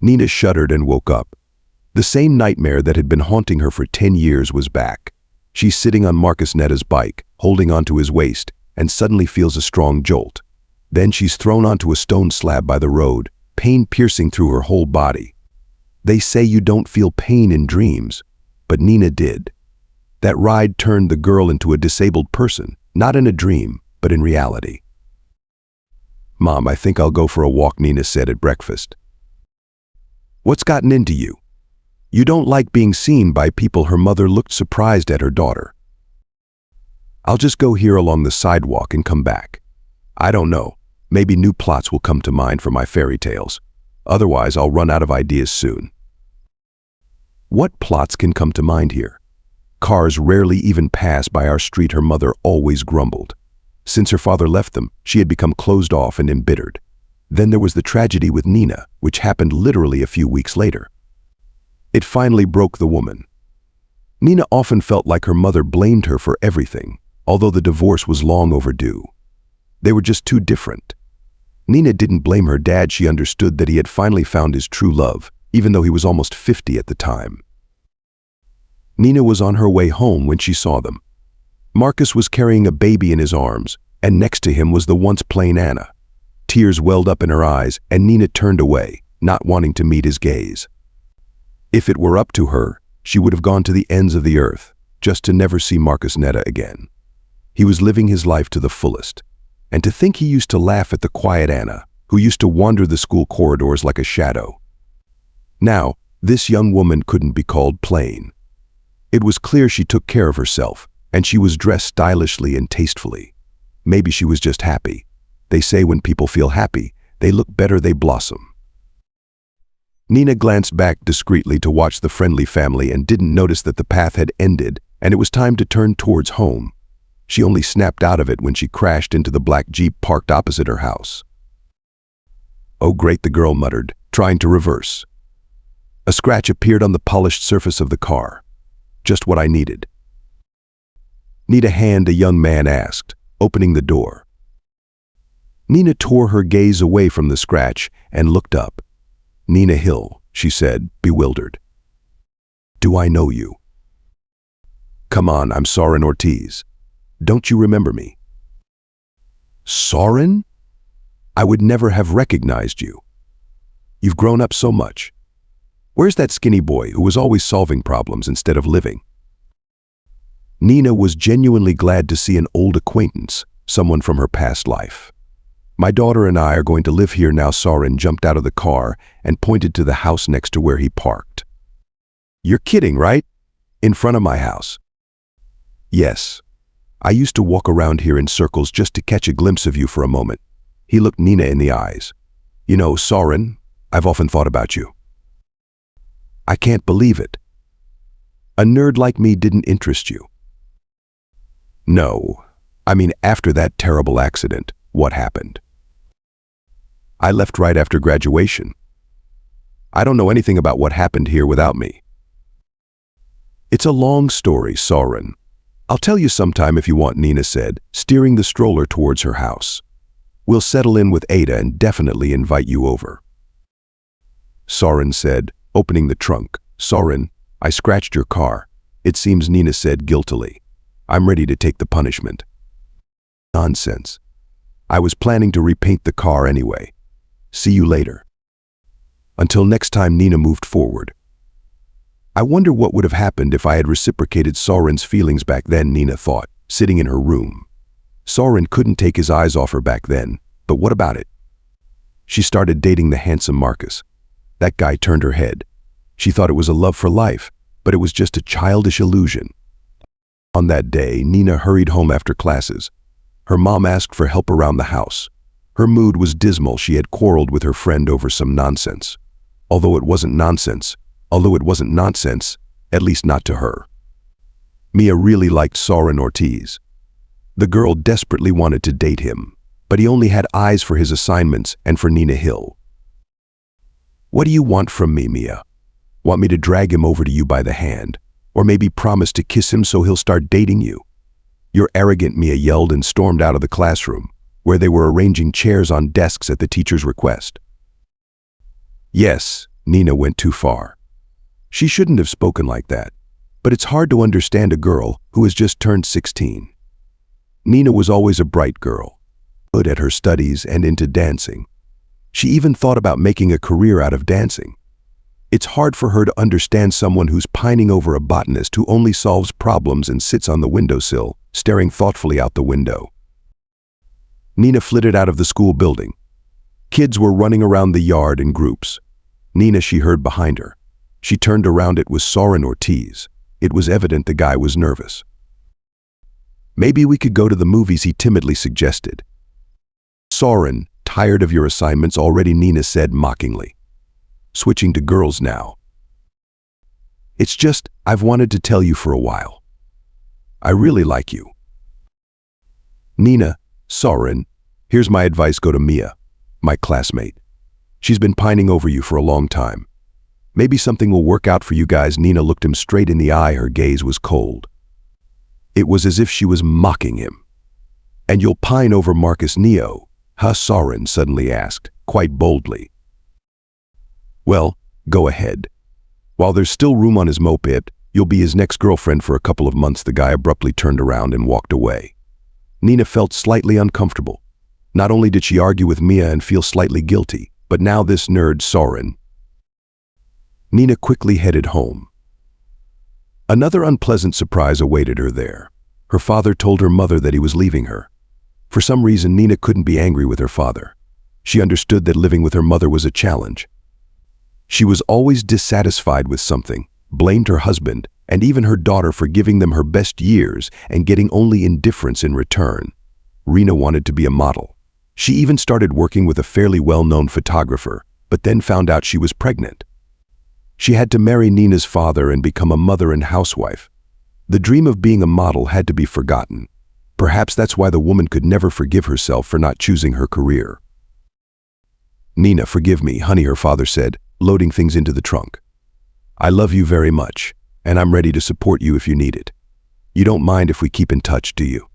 Nina shuddered and woke up. The same nightmare that had been haunting her for 10 years was back. She's sitting on Marcus Netta's bike, holding onto his waist, and suddenly feels a strong jolt. Then she's thrown onto a stone slab by the road, pain piercing through her whole body. They say you don't feel pain in dreams, but Nina did. That ride turned the girl into a disabled person, not in a dream, but in reality. "Mom, I think I'll go for a walk," Nina said at breakfast. "What's gotten into you? You don't like being seen by people." Her mother looked surprised at her daughter. "I'll just go here along the sidewalk and come back. I don't know, maybe new plots will come to mind for my fairy tales. Otherwise, I'll run out of ideas soon." What plots can come to mind here? Cars rarely even pass by our street, her mother always grumbled. Since her father left them, she had become closed off and embittered. Then there was the tragedy with Nina, which happened literally a few weeks later. It finally broke the woman. Nina often felt like her mother blamed her for everything, although the divorce was long overdue. They were just too different. Nina didn't blame her dad. She understood that he had finally found his true love, even though he was almost 50 at the time. Nina was on her way home when she saw them. Marcus was carrying a baby in his arms, and next to him was the once plain Anna. Tears welled up in her eyes, and Nina turned away, not wanting to meet his gaze. If it were up to her, she would have gone to the ends of the earth, just to never see Marcus Netta again. He was living his life to the fullest. And to think he used to laugh at the quiet Anna, who used to wander the school corridors like a shadow. Now, this young woman couldn't be called plain. It was clear she took care of herself, and she was dressed stylishly and tastefully. Maybe she was just happy. They say when people feel happy, they look better, they blossom. Nina glanced back discreetly to watch the friendly family and didn't notice that the path had ended and it was time to turn towards home. She only snapped out of it when she crashed into the black Jeep parked opposite her house. "Oh great," the girl muttered, trying to reverse. A scratch appeared on the polished surface of the car. Just what I needed. "Need a hand?" a young man asked, opening the door. Nina tore her gaze away from the scratch and looked up. "Nina Hill," she said, bewildered. "Do I know you?" "Come on, I'm Soren Ortiz. Don't you remember me?" "Soren? I would never have recognized you. You've grown up so much. Where's that skinny boy who was always solving problems instead of living?" Nina was genuinely glad to see an old acquaintance, someone from her past life. "My daughter and I are going to live here now." Soren jumped out of the car and pointed to the house next to where he parked. "You're kidding, right? In front of my house?" "Yes. I used to walk around here in circles just to catch a glimpse of you for a moment." He looked Nina in the eyes. "You know, Soren, I've often thought about you." "I can't believe it. A nerd like me didn't interest you?" "No. I mean, after that terrible accident, what happened?" "I left right after graduation. I don't know anything about what happened here without me." "It's a long story, Soren. I'll tell you sometime if you want," Nina said, steering the stroller towards her house. "We'll settle in with Ada and definitely invite you over." Soren said, opening the trunk. "Soren, I scratched your car." "It seems," Nina said guiltily. "I'm ready to take the punishment." "Nonsense. I was planning to repaint the car anyway. See you later." Until next time, Nina moved forward. "I wonder what would have happened if I had reciprocated Soren's feelings back then," Nina thought, sitting in her room. Soren couldn't take his eyes off her back then, but what about it? She started dating the handsome Marcus. That guy turned her head. She thought it was a love for life, but it was just a childish illusion. On that day, Nina hurried home after classes. Her mom asked for help around the house. Her mood was dismal. She had quarreled with her friend over some nonsense. Although it wasn't nonsense, at least not to her. Mia really liked Soren Ortiz. The girl desperately wanted to date him, but he only had eyes for his assignments and for Nina Hill. "What do you want from me, Mia? Want me to drag him over to you by the hand? Or maybe promise to kiss him so he'll start dating you?" "You're arrogant," Mia yelled and stormed out of the classroom, where they were arranging chairs on desks at the teacher's request. "Yes, Nina went too far. She shouldn't have spoken like that, but it's hard to understand a girl who has just turned 16. Nina was always a bright girl, good at her studies and into dancing. She even thought about making a career out of dancing. It's hard for her to understand someone who's pining over a botanist who only solves problems and sits on the windowsill, staring thoughtfully out the window. Nina flitted out of the school building. Kids were running around the yard in groups. Nina she heard behind her. She turned around. It was Soren Ortiz. It was evident the guy was nervous. Maybe we could go to the movies, he timidly suggested. Soren, tired of your assignments already, Nina said mockingly. Switching to girls now. It's just, I've wanted to tell you for a while. I really like you. Nina, Soren, here's my advice, go to Mia, my classmate. She's been pining over you for a long time. Maybe something will work out for you guys. Nina looked him straight in the eye. Her gaze was cold. It was as if she was mocking him. And you'll pine over Marcus Neo, huh? Soren suddenly asked, quite boldly. Well, go ahead. While there's still room on his moped, you'll be his next girlfriend for a couple of months. The guy abruptly turned around and walked away. Nina felt slightly uncomfortable. Not only did she argue with Mia and feel slightly guilty, but now this nerd Soren. Nina quickly headed home. Another unpleasant surprise awaited her there. Her father told her mother that he was leaving her. For some reason, Nina couldn't be angry with her father. She understood that living with her mother was a challenge. She was always dissatisfied with something, blamed her husband and even her daughter for giving them her best years and getting only indifference in return. Rena wanted to be a model. She even started working with a fairly well-known photographer, but then found out she was pregnant. She had to marry Nina's father and become a mother and housewife. The dream of being a model had to be forgotten. Perhaps that's why the woman could never forgive herself for not choosing her career. Nina, forgive me, honey, her father said, loading things into the trunk. I love you very much, and I'm ready to support you if you need it. You don't mind if we keep in touch, do you?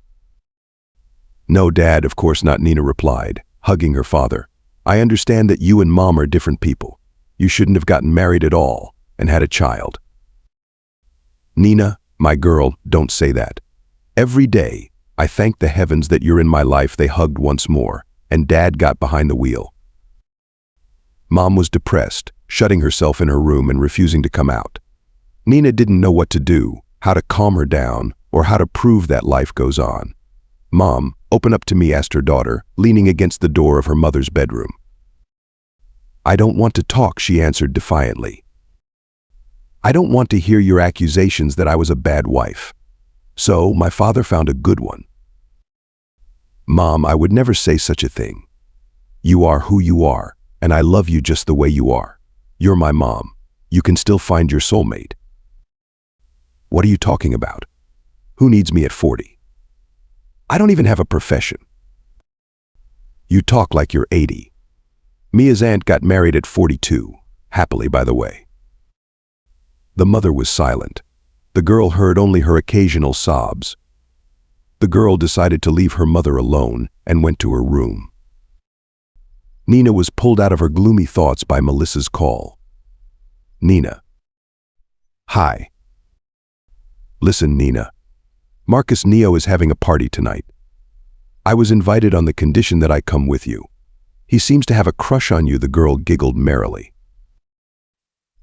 No, Dad, of course not, Nina replied, hugging her father. I understand that you and Mom are different people. You shouldn't have gotten married at all and had a child. Nina, my girl, don't say that. Every day, I thank the heavens that you're in my life. They hugged once more, and Dad got behind the wheel. Mom was depressed, shutting herself in her room and refusing to come out. Nina didn't know what to do, how to calm her down, or how to prove that life goes on. Mom, open up to me, asked her daughter, leaning against the door of her mother's bedroom. I don't want to talk, she answered defiantly. I don't want to hear your accusations that I was a bad wife. So, my father found a good one. Mom, I would never say such a thing. You are who you are, and I love you just the way you are. You're my mom. You can still find your soulmate. What are you talking about? Who needs me at 40? I don't even have a profession. You talk like you're 80. Mia's aunt got married at 42, happily, by the way. The mother was silent. The girl heard only her occasional sobs. The girl decided to leave her mother alone and went to her room. Nina was pulled out of her gloomy thoughts by Melissa's call. Nina. Hi. Listen, Nina. Marcus Neo is having a party tonight. I was invited on the condition that I come with you. He seems to have a crush on you, the girl giggled merrily.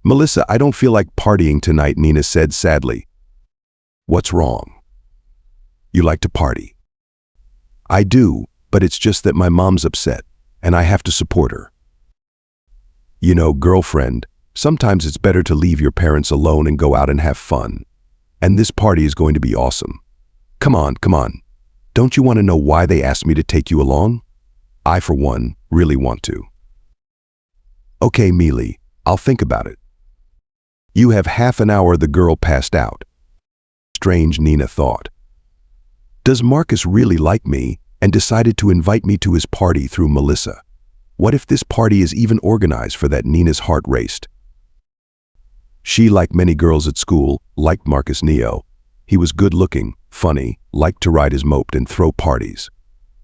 Melissa, I don't feel like partying tonight, Nina said sadly. What's wrong? You like to party. I do, but it's just that my mom's upset, and I have to support her. You know, girlfriend, sometimes it's better to leave your parents alone and go out and have fun. And this party is going to be awesome. Come on, come on. Don't you want to know why they asked me to take you along? I, for one, really want to. Okay, Mealy, I'll think about it. You have half an hour. The girl passed out. Strange, Nina thought. Does Marcus really like me and decided to invite me to his party through Melissa? What if this party is even organized for that? Nina's heart raced. She, like many girls at school, liked Marcus Neo. He was good-looking, funny, liked to ride his moped and throw parties.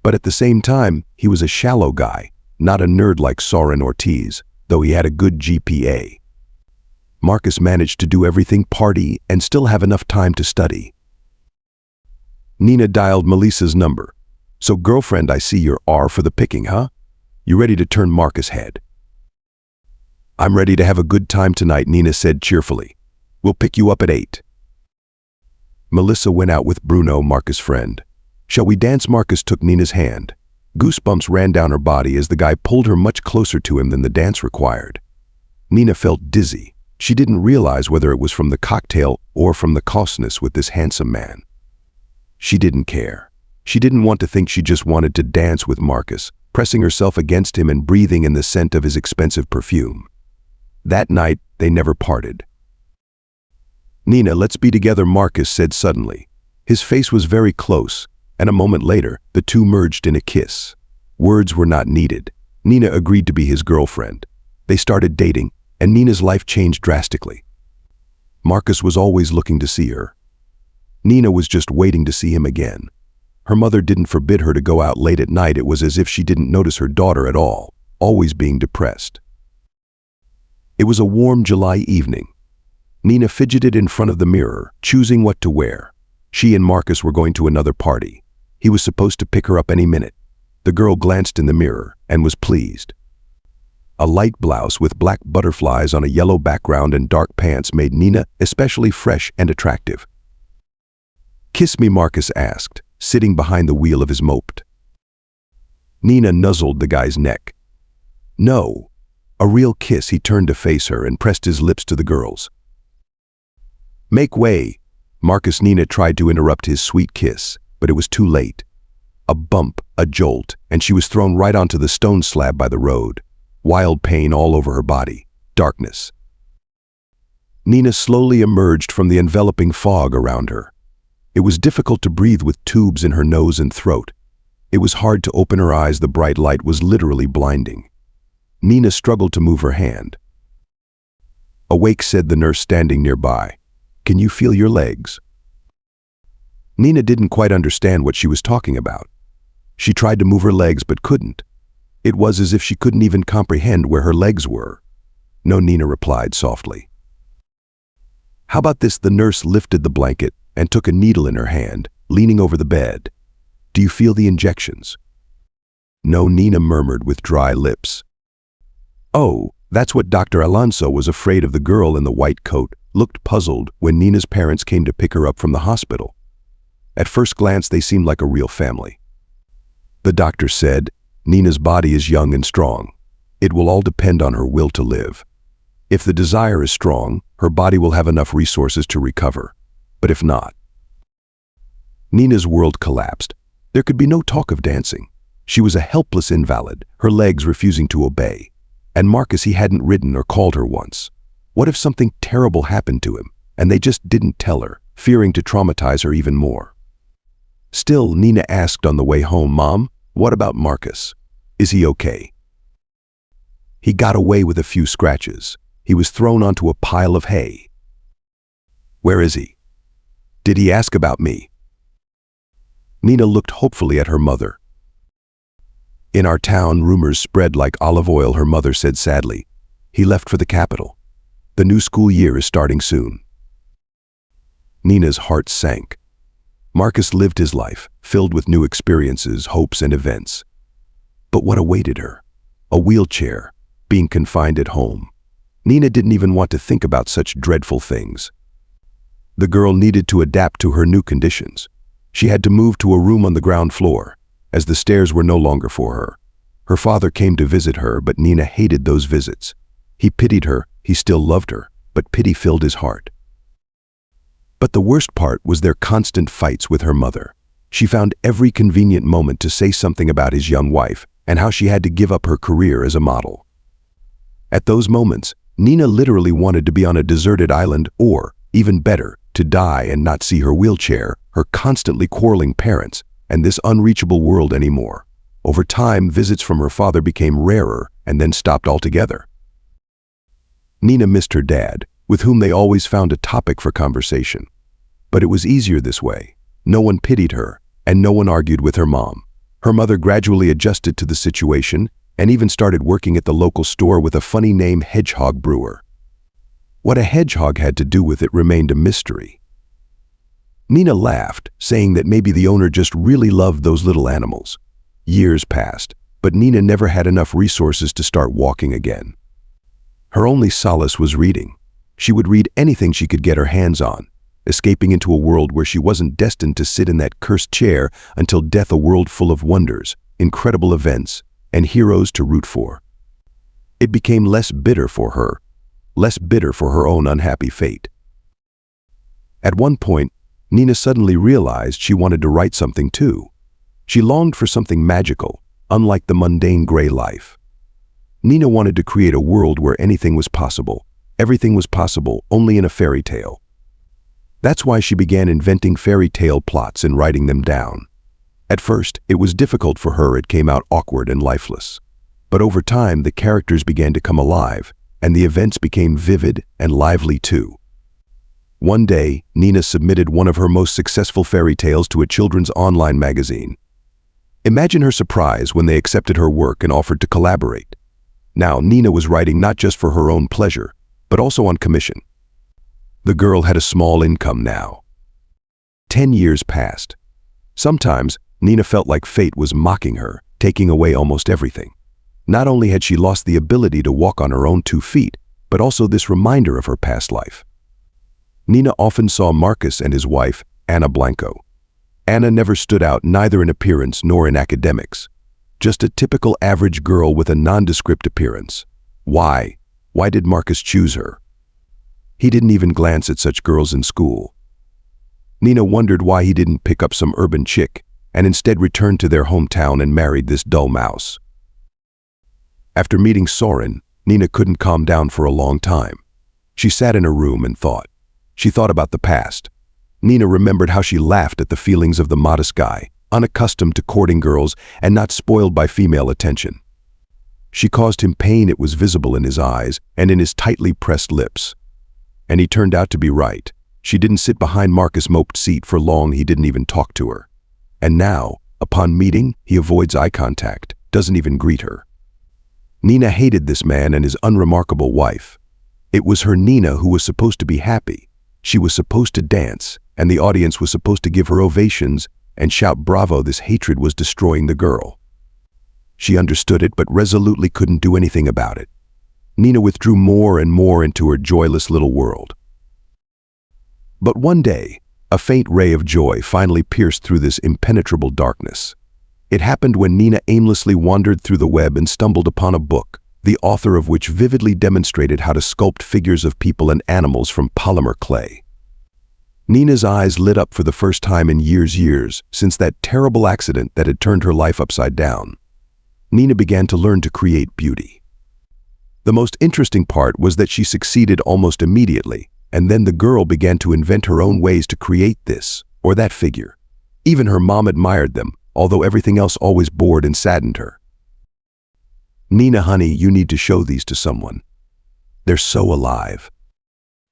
But at the same time, he was a shallow guy, not a nerd like Soren Ortiz, though he had a good GPA. Marcus managed to do everything, party, and still have enough time to study. Nina dialed Melissa's number. "So girlfriend, I see you're R for the picking, huh? You ready to turn Marcus' head?" "I'm ready to have a good time tonight," Nina said cheerfully. "We'll pick you up at 8. Melissa went out with Bruno, Marcus' friend. "Shall we dance?" Marcus took Nina's hand. Goosebumps ran down her body as the guy pulled her much closer to him than the dance required. Nina felt dizzy. She didn't realize whether it was from the cocktail or from the closeness with this handsome man. She didn't care. She didn't want to think, she just wanted to dance with Marcus, pressing herself against him and breathing in the scent of his expensive perfume. That night, they never parted. "Nina, let's be together," Marcus said suddenly. His face was very close, and a moment later, the two merged in a kiss. Words were not needed. Nina agreed to be his girlfriend. They started dating, and Nina's life changed drastically. Marcus was always looking to see her. Nina was just waiting to see him again. Her mother didn't forbid her to go out late at night. It was as if she didn't notice her daughter at all, always being depressed. It was a warm July evening. Nina fidgeted in front of the mirror, choosing what to wear. She and Marcus were going to another party. He was supposed to pick her up any minute. The girl glanced in the mirror and was pleased. A light blouse with black butterflies on a yellow background and dark pants made Nina especially fresh and attractive. "Kiss me," Marcus asked, sitting behind the wheel of his moped. Nina nuzzled the guy's neck. "No." A real kiss. He turned to face her and pressed his lips to the girl's. "Make way." Marcus. Nina tried to interrupt his sweet kiss, but it was too late. A bump, a jolt, and she was thrown right onto the stone slab by the road. Wild pain all over her body. Darkness. Nina slowly emerged from the enveloping fog around her. It was difficult to breathe with tubes in her nose and throat. It was hard to open her eyes. The bright light was literally blinding. Nina struggled to move her hand. "Awake," said the nurse standing nearby. "Can you feel your legs?" Nina didn't quite understand what she was talking about. She tried to move her legs but couldn't. It was as if she couldn't even comprehend where her legs were. "No," Nina replied softly. "How about this?" The nurse lifted the blanket and took a needle in her hand, leaning over the bed. "Do you feel the injections?" "No," Nina murmured with dry lips. "Oh, that's what Dr. Alonso was afraid of." The girl in the white coat looked puzzled when Nina's parents came to pick her up from the hospital. At first glance, they seemed like a real family. The doctor said, "Nina's body is young and strong. It will all depend on her will to live. If the desire is strong, her body will have enough resources to recover. But if not..." Nina's world collapsed. There could be no talk of dancing. She was a helpless invalid, her legs refusing to obey. And Marcus, he hadn't ridden or called her once. What if something terrible happened to him, and they just didn't tell her, fearing to traumatize her even more? Still, Nina asked on the way home, "Mom, what about Marcus? Is he okay?" "He got away with a few scratches. He was thrown onto a pile of hay." "Where is he? Did he ask about me?" Nina looked hopefully at her mother. "In our town, rumors spread like olive oil," her mother said sadly. "He left for the capital. The new school year is starting soon." Nina's heart sank. Marcus lived his life, filled with new experiences, hopes, and events. But what awaited her? A wheelchair, being confined at home. Nina didn't even want to think about such dreadful things. The girl needed to adapt to her new conditions. She had to move to a room on the ground floor, as the stairs were no longer for her. Her father came to visit her, but Nina hated those visits. He pitied her, he still loved her, but pity filled his heart. But the worst part was their constant fights with her mother. She found every convenient moment to say something about his young wife and how she had to give up her career as a model. At those moments, Nina literally wanted to be on a deserted island or, even better, to die and not see her wheelchair, her constantly quarreling parents, and this unreachable world anymore. Over time, visits from her father became rarer and then stopped altogether. Nina missed her dad, with whom they always found a topic for conversation. But it was easier this way. No one pitied her, and no one argued with her mom. Her mother gradually adjusted to the situation and even started working at the local store with a funny name, Hedgehog Brewer. What a hedgehog had to do with it remained a mystery. Nina laughed, saying that maybe the owner just really loved those little animals. Years passed, but Nina never had enough resources to start walking again. Her only solace was reading. She would read anything she could get her hands on, escaping into a world where she wasn't destined to sit in that cursed chair until death, a world full of wonders, incredible events, and heroes to root for. It became less bitter for her own unhappy fate. At one point, Nina suddenly realized she wanted to write something too. She longed for something magical, unlike the mundane gray life. Nina wanted to create a world where anything was possible. Everything was possible, only in a fairy tale. That's why she began inventing fairy tale plots and writing them down. At first, it was difficult for her. It came out awkward and lifeless. But over time, the characters began to come alive, and the events became vivid and lively too. One day, Nina submitted one of her most successful fairy tales to a children's online magazine. Imagine her surprise when they accepted her work and offered to collaborate. Now, Nina was writing not just for her own pleasure, but also on commission. The girl had a small income now. 10 years passed. Sometimes, Nina felt like fate was mocking her, taking away almost everything. Not only had she lost the ability to walk on her own 2 feet, but also this reminder of her past life. Nina often saw Marcus and his wife, Anna Blanco. Anna never stood out, neither in appearance nor in academics. Just a typical average girl with a nondescript appearance. Why? Why did Marcus choose her? He didn't even glance at such girls in school. Nina wondered why he didn't pick up some urban chick and instead returned to their hometown and married this dull mouse. After meeting Soren, Nina couldn't calm down for a long time. She sat in her room and thought. She thought about the past. Nina remembered how she laughed at the feelings of the modest guy, unaccustomed to courting girls and not spoiled by female attention. She caused him pain. It was visible in his eyes and in his tightly pressed lips. And he turned out to be right. She didn't sit behind Marcus' moped seat for long. He didn't even talk to her. And now, upon meeting, he avoids eye contact, doesn't even greet her. Nina hated this man and his unremarkable wife. It was her Nina who was supposed to be happy. She was supposed to dance, and the audience was supposed to give her ovations and shout bravo. This hatred was destroying the girl. She understood it, but resolutely couldn't do anything about it. Nina withdrew more and more into her joyless little world. But one day, a faint ray of joy finally pierced through this impenetrable darkness. It happened when Nina aimlessly wandered through the web and stumbled upon a book, the author of which vividly demonstrated how to sculpt figures of people and animals from polymer clay. Nina's eyes lit up for the first time in years since that terrible accident that had turned her life upside down. Nina began to learn to create beauty. The most interesting part was that she succeeded almost immediately, and then the girl began to invent her own ways to create this or that figure. Even her mom admired them, although everything else always bored and saddened her. "Nina, honey, you need to show these to someone. They're so alive."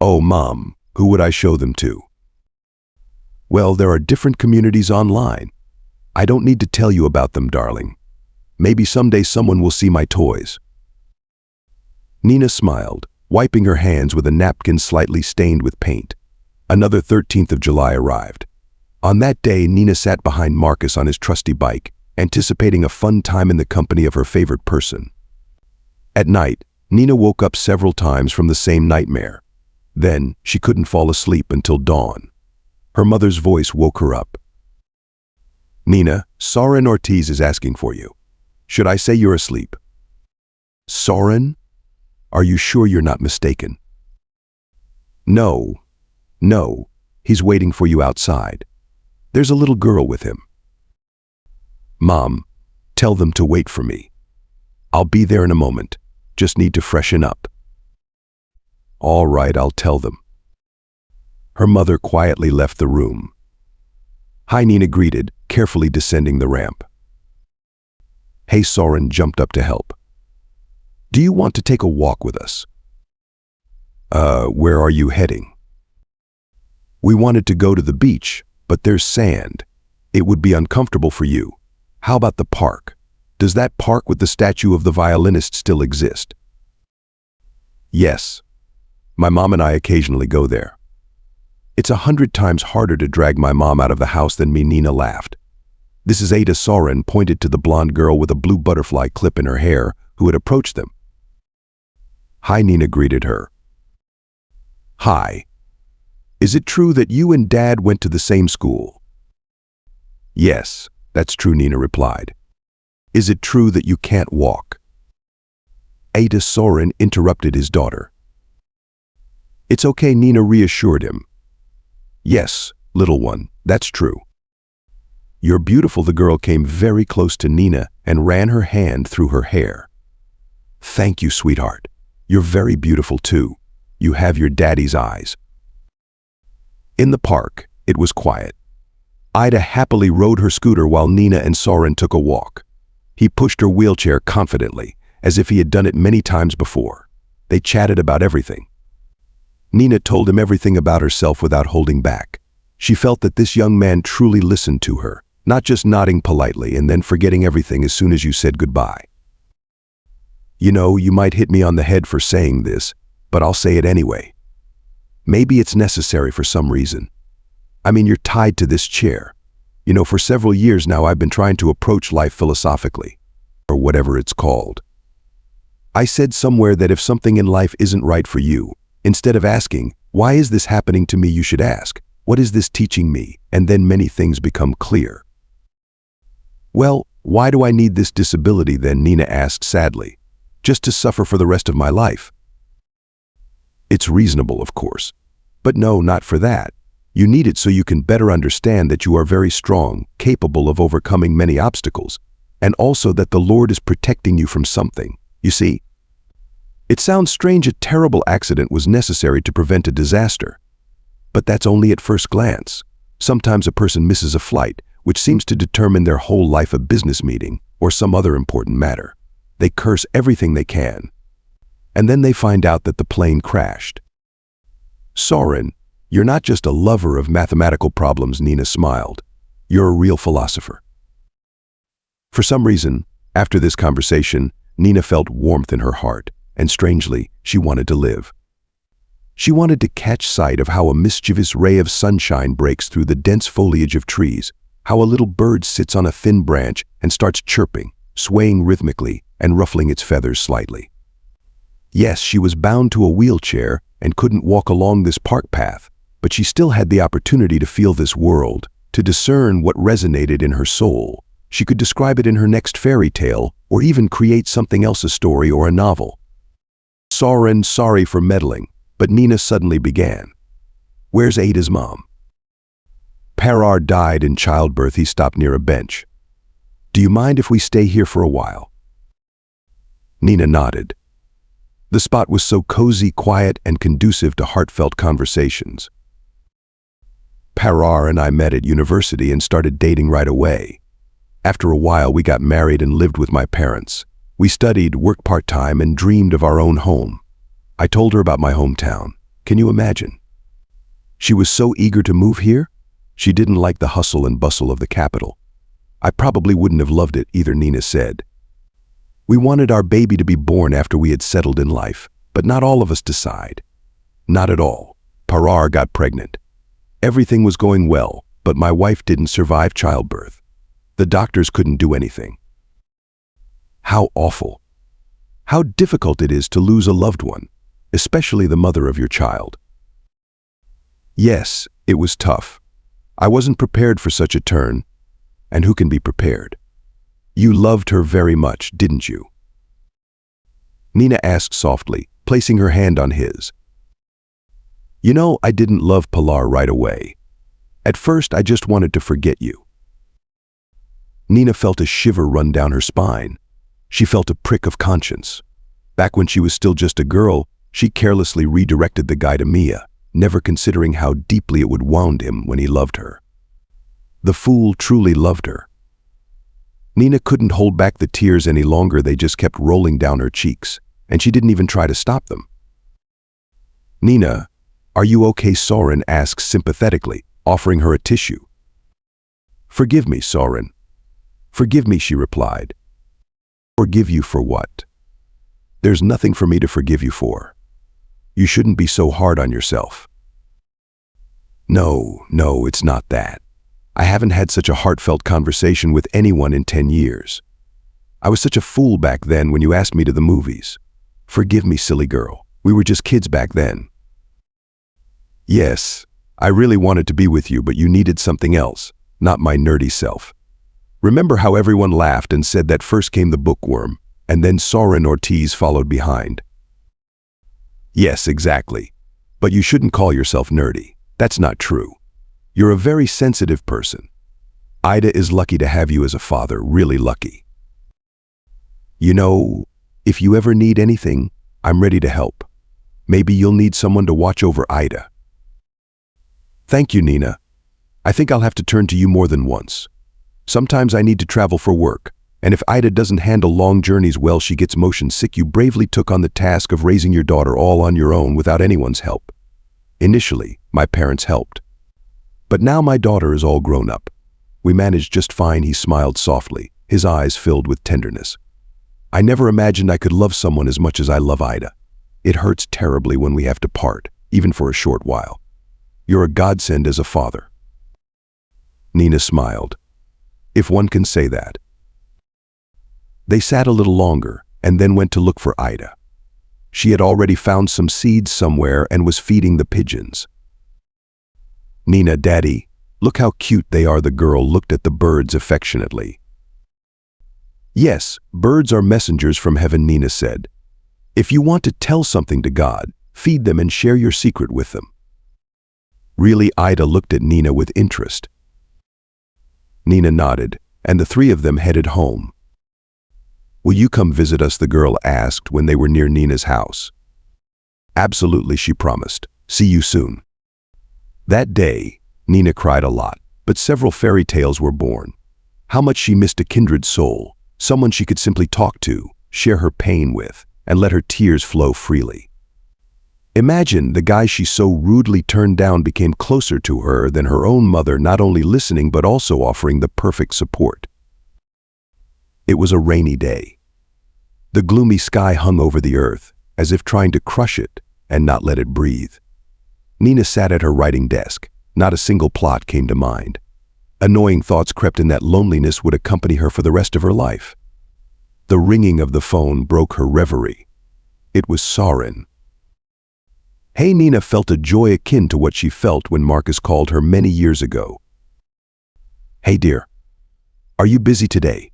"Oh, Mom, who would I show them to?" "Well, there are different communities online. I don't need to tell you about them, darling. Maybe someday someone will see my toys." Nina smiled, wiping her hands with a napkin slightly stained with paint. Another 13th of July arrived. On that day, Nina sat behind Marcus on his trusty bike, anticipating a fun time in the company of her favorite person. At night, Nina woke up several times from the same nightmare. Then, she couldn't fall asleep until dawn. Her mother's voice woke her up. "Nina, Soren Ortiz is asking for you. Should I say you're asleep?" "Soren? Are you sure you're not mistaken?" No, he's waiting for you outside. There's a little girl with him." "Mom, tell them to wait for me. I'll be there in a moment. Just need to freshen up." "All right, I'll tell them." Her mother quietly left the room. "Hi," Nina greeted, carefully descending the ramp. Hey, Soren jumped up to help. "Do you want to take a walk with us?" Where are you heading?" "We wanted to go to the beach, but there's sand. It would be uncomfortable for you. How about the park? Does that park with the statue of the violinist still exist?" "Yes. My mom and I occasionally go there. It's 100 times harder to drag my mom out of the house than me, Nina laughed. This is Ada. Soren pointed to the blonde girl with a blue butterfly clip in her hair who had approached them. Hi, Nina greeted her. Hi. Is it true that you and Dad went to the same school? Yes, that's true, Nina replied. Is it true that you can't walk? Ada. Soren interrupted his daughter. It's okay, Nina reassured him. Yes, little one, that's true. You're beautiful. The girl came very close to Nina and ran her hand through her hair. Thank you, sweetheart. You're very beautiful too. You have your daddy's eyes. In the park, it was quiet. Ida happily rode her scooter while Nina and Soren took a walk. He pushed her wheelchair confidently, as if he had done it many times before. They chatted about everything. Nina told him everything about herself without holding back. She felt that this young man truly listened to her, not just nodding politely and then forgetting everything as soon as you said goodbye. You know, you might hit me on the head for saying this, but I'll say it anyway. Maybe it's necessary for some reason. I mean, you're tied to this chair. You know, for several years now I've been trying to approach life philosophically, or whatever it's called. I said somewhere that if something in life isn't right for you, instead of asking, why is this happening to me, you should ask, what is this teaching me? And then many things become clear. Well, why do I need this disability then? Nina asked sadly. Just to suffer for the rest of my life? It's reasonable, of course. But no, not for that. You need it so you can better understand that you are very strong, capable of overcoming many obstacles, and also that the Lord is protecting you from something. You see? It sounds strange. A terrible accident was necessary to prevent a disaster. But that's only at first glance. Sometimes a person misses a flight, which seems to determine their whole life, a business meeting, or some other important matter. They curse everything they can. And then they find out that the plane crashed. Soren, you're not just a lover of mathematical problems, Nina smiled. You're a real philosopher. For some reason, after this conversation, Nina felt warmth in her heart, and strangely, she wanted to live. She wanted to catch sight of how a mischievous ray of sunshine breaks through the dense foliage of trees, how a little bird sits on a thin branch and starts chirping, swaying rhythmically and ruffling its feathers slightly. Yes, she was bound to a wheelchair and couldn't walk along this park path, but she still had the opportunity to feel this world, to discern what resonated in her soul. She could describe it in her next fairy tale, or even create something else, a story or a novel. Soren, sorry for meddling, but Nina suddenly began. Where's Ada's mom? Parar died in childbirth. He stopped near a bench. Do you mind if we stay here for a while? Nina nodded. The spot was so cozy, quiet, and conducive to heartfelt conversations. Parar and I met at university and started dating right away. After a while, we got married and lived with my parents. We studied, worked part-time, and dreamed of our own home. I told her about my hometown. Can you imagine? She was so eager to move here. She didn't like the hustle and bustle of the capital. I probably wouldn't have loved it either, Nina said. We wanted our baby to be born after we had settled in life, but not all of us decide. Not at all. Parar got pregnant. Everything was going well, but my wife didn't survive childbirth. The doctors couldn't do anything. How awful. How difficult it is to lose a loved one, especially the mother of your child. Yes, it was tough. I wasn't prepared for such a turn, and who can be prepared? You loved her very much, didn't you? Nina asked softly, placing her hand on his. You know, I didn't love Pilar right away. At first, I just wanted to forget you. Nina felt a shiver run down her spine. She felt a prick of conscience. Back when she was still just a girl, she carelessly redirected the guy to Mia, never considering how deeply it would wound him when he loved her. The fool truly loved her. Nina couldn't hold back the tears any longer. They just kept rolling down her cheeks, and she didn't even try to stop them. Nina, are you okay? Soren asked sympathetically, offering her a tissue. Forgive me, Soren. Forgive me, she replied. Forgive you for what? There's nothing for me to forgive you for. You shouldn't be so hard on yourself. No, it's not that. I haven't had such a heartfelt conversation with anyone in 10 years. I was such a fool back then when you asked me to the movies. Forgive me, silly girl. We were just kids back then. Yes, I really wanted to be with you, but you needed something else, not my nerdy self. Remember how everyone laughed and said that first came the bookworm, and then Soren Ortiz followed behind? Yes, exactly. But you shouldn't call yourself nerdy. That's not true. You're a very sensitive person. Ida is lucky to have you as a father, really lucky. You know, if you ever need anything, I'm ready to help. Maybe you'll need someone to watch over Ida. Thank you, Nina. I think I'll have to turn to you more than once. Sometimes I need to travel for work, and if Ida doesn't handle long journeys well, she gets motion sick. You bravely took on the task of raising your daughter all on your own without anyone's help. Initially, my parents helped. But now my daughter is all grown up. We managed just fine. He smiled softly, his eyes filled with tenderness. I never imagined I could love someone as much as I love Ida. It hurts terribly when we have to part, even for a short while. You're a godsend as a father. Nina smiled. If one can say that. They sat a little longer and then went to look for Ida. She had already found some seeds somewhere and was feeding the pigeons. Nina, Daddy, look how cute they are. The girl looked at the birds affectionately. Yes, birds are messengers from heaven, Nina said. If you want to tell something to God, feed them and share your secret with them. Really? Ida looked at Nina with interest. Nina nodded, and the three of them headed home. Will you come visit us? The girl asked when they were near Nina's house. Absolutely, she promised. See you soon. That day, Nina cried a lot, but several fairy tales were born. How much she missed a kindred soul, someone she could simply talk to, share her pain with, and let her tears flow freely. Imagine the guy she so rudely turned down became closer to her than her own mother, not only listening but also offering the perfect support. It was a rainy day. The gloomy sky hung over the earth, as if trying to crush it and not let it breathe. Nina sat at her writing desk. Not a single plot came to mind. Annoying thoughts crept in that loneliness would accompany her for the rest of her life. The ringing of the phone broke her reverie. It was Soren. Hey, Nina felt a joy akin to what she felt when Marcus called her many years ago. Hey dear, are you busy today?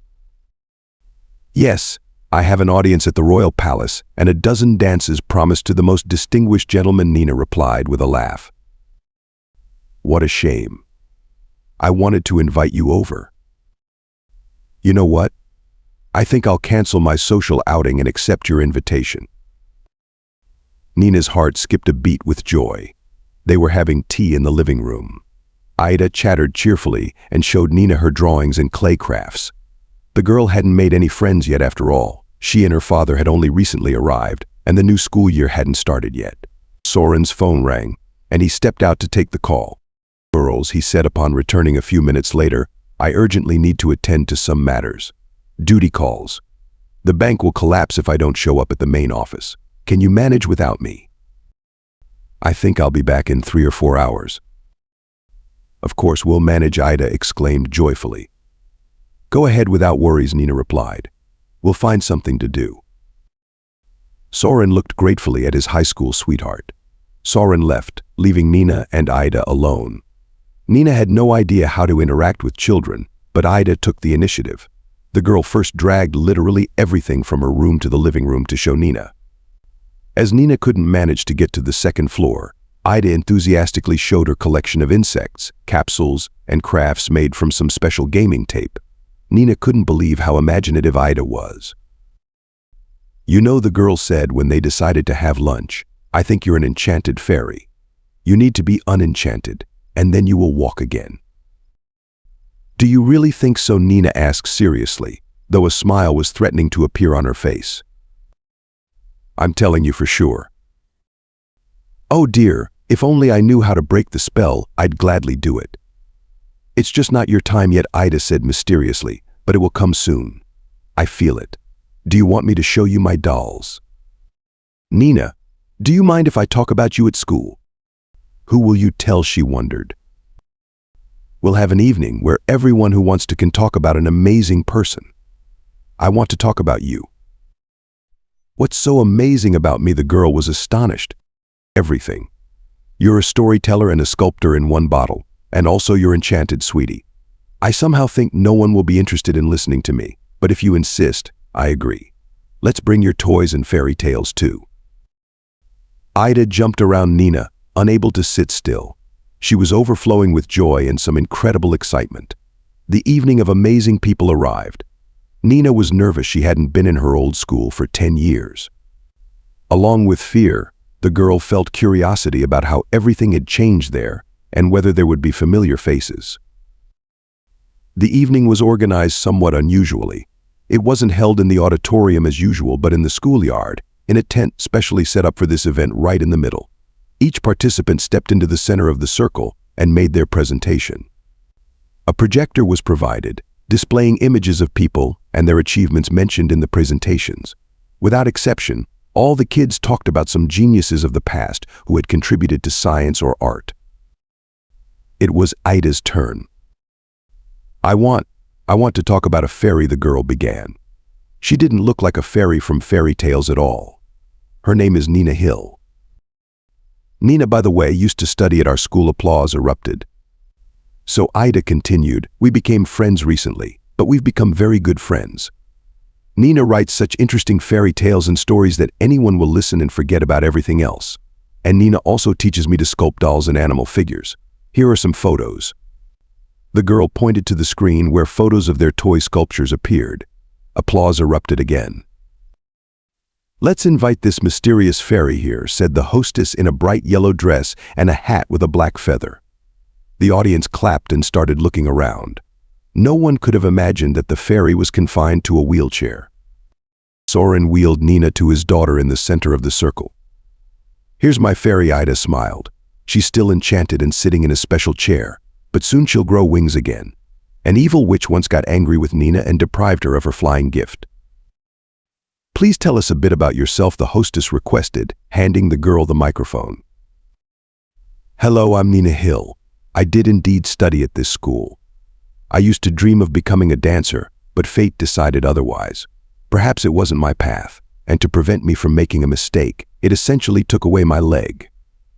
Yes, I have an audience at the Royal Palace and a dozen dances promised to the most distinguished gentleman, Nina replied with a laugh. What a shame. I wanted to invite you over. You know what? I think I'll cancel my social outing and accept your invitation. Nina's heart skipped a beat with joy. They were having tea in the living room. Ida chattered cheerfully and showed Nina her drawings and clay crafts. The girl hadn't made any friends yet after all. She and her father had only recently arrived, and the new school year hadn't started yet. Soren's phone rang, and he stepped out to take the call. Girls, he said upon returning a few minutes later, I urgently need to attend to some matters. Duty calls. The bank will collapse if I don't show up at the main office. Can you manage without me? I think I'll be back in 3 or 4 hours. Of course we'll manage, Ida exclaimed joyfully. Go ahead without worries, Nina replied. We'll find something to do. Soren looked gratefully at his high school sweetheart. Soren left, leaving Nina and Ida alone. Nina had no idea how to interact with children, but Ida took the initiative. The girl first dragged literally everything from her room to the living room to show Nina. As Nina couldn't manage to get to the second floor, Ida enthusiastically showed her collection of insects, capsules, and crafts made from some special gaming tape. Nina couldn't believe how imaginative Ida was. You know, the girl said when they decided to have lunch, I think you're an enchanted fairy. You need to be unenchanted, and then you will walk again. Do you really think so? Nina asked seriously, though a smile was threatening to appear on her face. I'm telling you for sure. Oh dear, if only I knew how to break the spell, I'd gladly do it. It's just not your time yet, Ida said mysteriously, but it will come soon. I feel it. Do you want me to show you my dolls? Nina, Do you mind if I talk about you at school? Who will you tell? She wondered. We'll have an evening where everyone who wants to can talk about an amazing person. I want to talk about you. What's so amazing about me? The girl was astonished. Everything. You're a storyteller and a sculptor in one bottle, and also you're enchanted, sweetie. I somehow think no one will be interested in listening to me, but if you insist, I agree. Let's bring your toys and fairy tales too. Ida jumped around Nina, unable to sit still. She was overflowing with joy and some incredible excitement. The evening of amazing people arrived. Nina was nervous. She hadn't been in her old school for 10 years. Along with fear, the girl felt curiosity about how everything had changed there and whether there would be familiar faces. The evening was organized somewhat unusually. It wasn't held in the auditorium as usual, but in the schoolyard, in a tent specially set up for this event right in the middle. Each participant stepped into the center of the circle and made their presentation. A projector was provided, displaying images of people and their achievements mentioned in the presentations. Without exception, all the kids talked about some geniuses of the past who had contributed to science or art. It was Ida's turn. I want to talk about a fairy," the girl began. She didn't look like a fairy from fairy tales at all. Her name is Nina Hill. Nina, by the way, used to study at our school. Applause erupted. So Ida continued, "We became friends recently, but we've become very good friends. Nina writes such interesting fairy tales and stories that anyone will listen and forget about everything else. And Nina also teaches me to sculpt dolls and animal figures. Here are some photos." The girl pointed to the screen where photos of their toy sculptures appeared. Applause erupted again. "Let's invite this mysterious fairy here," said the hostess in a bright yellow dress and a hat with a black feather. The audience clapped and started looking around. No one could have imagined that the fairy was confined to a wheelchair. Soren wheeled Nina to his daughter in the center of the circle. "Here's my fairy," Ida smiled. "She's still enchanted and sitting in a special chair, but soon she'll grow wings again. An evil witch once got angry with Nina and deprived her of her flying gift." "Please tell us a bit about yourself," the hostess requested, handing the girl the microphone. "Hello, I'm Nina Hill. I did indeed study at this school. I used to dream of becoming a dancer, but fate decided otherwise. Perhaps it wasn't my path, and to prevent me from making a mistake, it essentially took away my leg.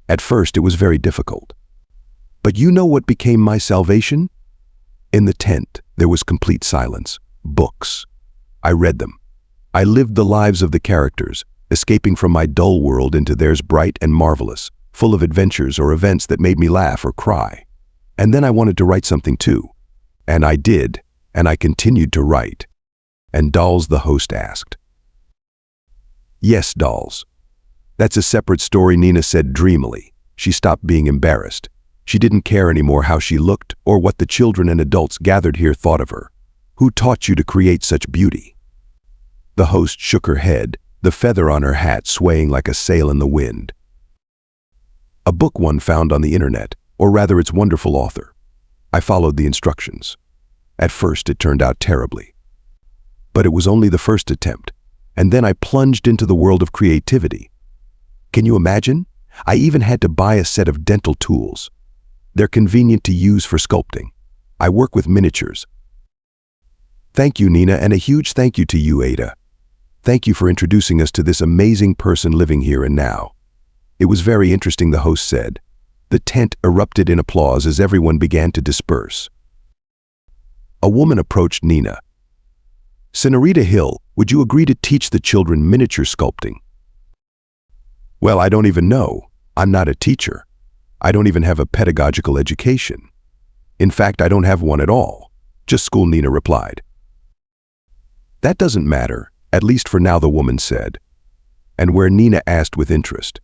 At first, it was very difficult. But you know what became my salvation?" In the tent, there was complete silence. Books. I read them. I lived the lives of the characters, escaping from my dull world into theirs bright and marvelous, full of adventures or events that made me laugh or cry. And then I wanted to write something too. And I did, and I continued to write. "And dolls?" the host asked. "Yes, dolls. That's a separate story," Nina said dreamily. She stopped being embarrassed. She didn't care anymore how she looked or what the children and adults gathered here thought of her. "Who taught you to create such beauty?" The host shook her head, the feather on her hat swaying like a sail in the wind. "A book one found on the internet, or rather its wonderful author. I followed the instructions. At first it turned out terribly. But it was only the first attempt, and then I plunged into the world of creativity. Can you imagine? I even had to buy a set of dental tools. They're convenient to use for sculpting. I work with miniatures." "Thank you, Nina, and a huge thank you to you, Ada. Thank you for introducing us to this amazing person living here and now." "It was very interesting," the host said. The tent erupted in applause as everyone began to disperse. A woman approached Nina. "Senorita Hill, would you agree to teach the children miniature sculpting?" "Well, I don't even know. I'm not a teacher. I don't even have a pedagogical education. In fact, I don't have one at all. Just school," Nina replied. "That doesn't matter, at least for now," the woman said. And where Nina asked with interest.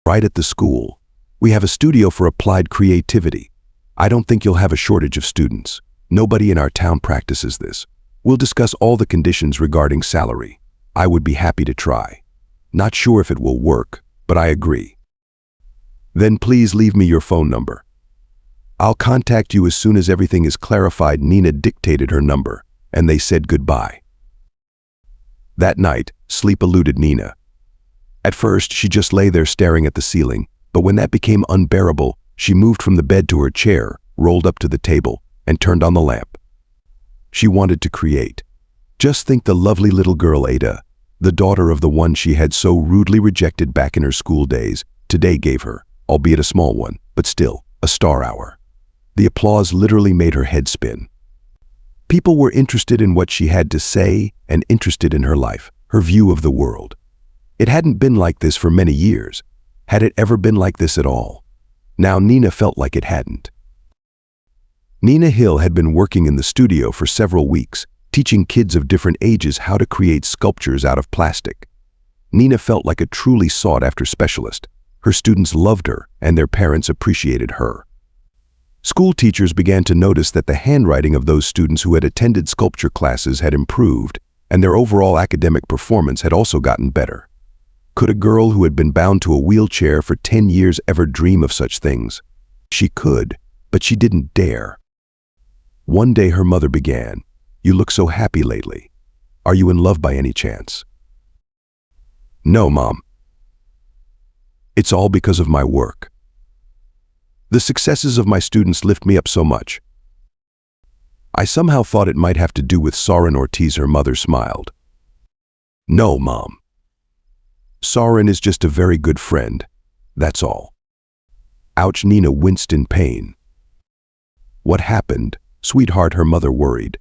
"Right at the school. We have a studio for applied creativity. I don't think you'll have a shortage of students. Nobody in our town practices this. We'll discuss all the conditions regarding salary. I would be happy to try. Not sure if it will work, but I agree." "Then please leave me your phone number. I'll contact you as soon as everything is clarified." Nina dictated her number, and they said goodbye. That night, sleep eluded Nina. At first, she just lay there staring at the ceiling, but when that became unbearable, she moved from the bed to her chair, rolled up to the table, and turned on the lamp. She wanted to create. Just think the lovely little girl Ada, the daughter of the one she had so rudely rejected back in her school days, today gave her, albeit a small one, but still, a star hour. The applause literally made her head spin. People were interested in what she had to say and interested in her life, her view of the world. It hadn't been like this for many years. Had it ever been like this at all? Now Nina felt like it hadn't. Nina Hill had been working in the studio for several weeks, teaching kids of different ages how to create sculptures out of plastic. Nina felt like a truly sought-after specialist. Her students loved her, and their parents appreciated her. School teachers began to notice that the handwriting of those students who had attended sculpture classes had improved, and their overall academic performance had also gotten better. Could a girl who had been bound to a wheelchair for 10 years ever dream of such things? She could, but she didn't dare. One day her mother began, "You look so happy lately. Are you in love by any chance?" "No, Mom. It's all because of my work. The successes of my students lift me up so much." I somehow thought it might have to do with Soren Ortiz. Her mother smiled. "No, Mom. Soren is just a very good friend. That's all." Ouch, Nina winced in pain. "What happened, sweetheart?" her mother worried.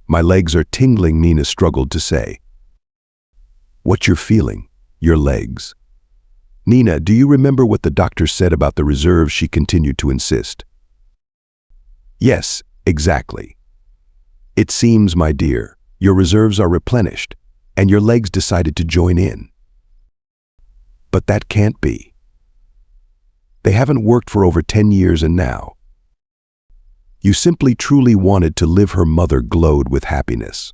"My legs are tingling," Nina struggled to say. "What you're feeling? Your legs?" "Nina, do you remember what the doctor said about the reserves?" she continued to insist. "Yes, exactly. It seems, my dear, your reserves are replenished, and your legs decided to join in." "But that can't be. They haven't worked for over 10 years and now." "You simply truly wanted to live." Her mother glowed with happiness.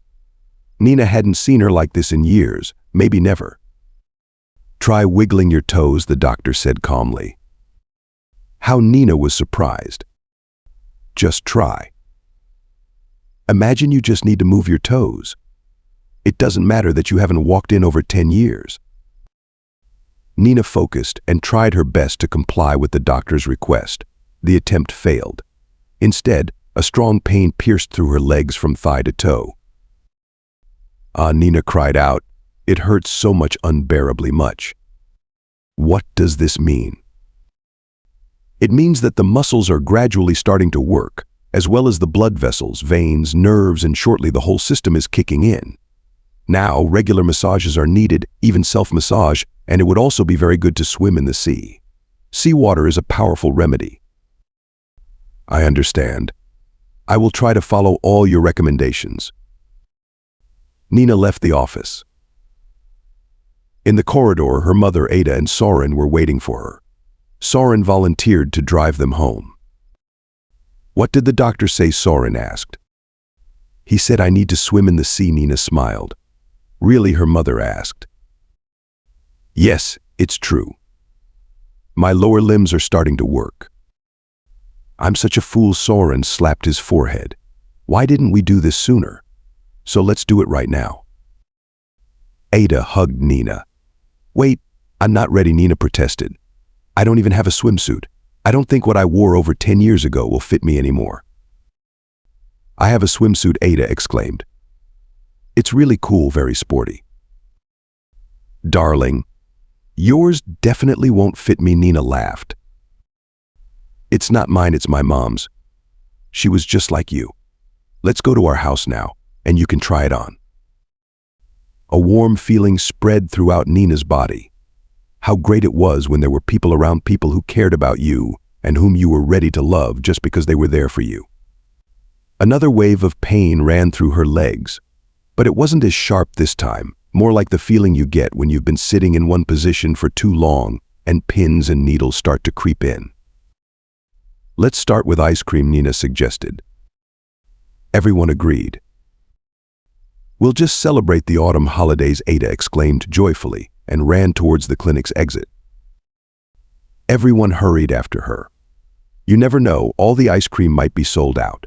Nina hadn't seen her like this in years, maybe never. "Try wiggling your toes," the doctor said calmly. How Nina was surprised. Just try. Imagine you just need to move your toes. It doesn't matter that you haven't walked in over 10 years. Nina focused and tried her best to comply with the doctor's request. The attempt failed. Instead, a strong pain pierced through her legs from thigh to toe. "Ah," Nina cried out. "It hurts so much, unbearably much." "What does this mean?" "It means that the muscles are gradually starting to work, as well as the blood vessels, veins, nerves, and shortly the whole system is kicking in. Now, regular massages are needed, even self-massage, and it would also be very good to swim in the sea. Seawater is a powerful remedy." "I understand. I will try to follow all your recommendations." Nina left the office. In the corridor, her mother, Ada, and Soren were waiting for her. Soren volunteered to drive them home. "What did the doctor say?" Soren asked. "He said I need to swim in the sea," Nina smiled. "Really?" her mother asked. "Yes, it's true. My lower limbs are starting to work." "I'm such a fool." Soren slapped his forehead. "Why didn't we do this sooner? So let's do it right now." Ada hugged Nina. "Wait, I'm not ready," Nina protested. "I don't even have a swimsuit. I don't think what I wore over 10 years ago will fit me anymore." "I have a swimsuit," Ada exclaimed. "It's really cool, very sporty." "Darling, yours definitely won't fit me," Nina laughed. "It's not mine, it's my mom's. She was just like you. Let's go to our house now, and you can try it on." A warm feeling spread throughout Nina's body. How great it was when there were people around, people who cared about you and whom you were ready to love just because they were there for you. Another wave of pain ran through her legs, but it wasn't as sharp this time, more like the feeling you get when you've been sitting in one position for too long and pins and needles start to creep in. "Let's start with ice cream," Nina suggested. Everyone agreed. "We'll just celebrate the autumn holidays," Ada exclaimed joyfully and ran towards the clinic's exit. Everyone hurried after her. You never know, all the ice cream might be sold out.